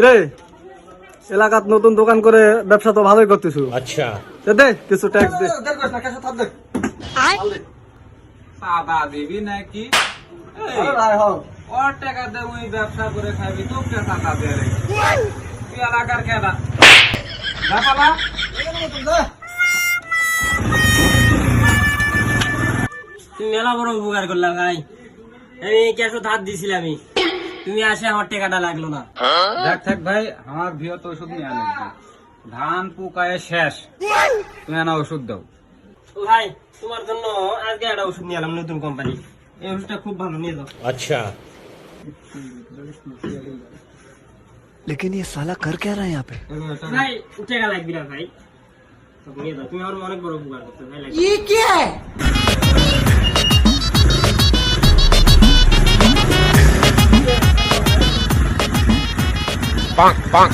রে এলাকাত নতুন দোকান করে ব্যবসা তো ভালোই করতেছো। আচ্ছা দে কিছু ট্যাক্স দে। সাদা দিবি নাকি? ওর টাকা দে ওই ব্যবসা করে খাবি, তোকে টাকা দে রে। তুই এলাকার কেডা? ব্যাপালা তুমি মেলা বড় উপকার করলা ভাই। আমি ক্যাশো ধার দিছিলাম আমি, তুমি আসে আমার টাকাটা লাগলো না। দেখ থাক ভাই, আমার ভিও তো ওষুধ নিয়ে আনবি। ধান পোকায় শেষ, তুমি না ওষুধ দাও। ও ভাই, তোমার জন্য আজকে একটা ওষুধ নিয়ে এলাম, নতুন কোম্পানি। এই ওষুধটা খুব ভালো, নিয়ে যাও। আচ্ছা लेकिन ये साला कर क्या रहा है यहाँ पे? ভাই টাকা লাগবে না ভাই, নিয়ে যাও। তুমি আমার অনেক বড় উপকার করছো ভাই। ये क्या है? পাক পাক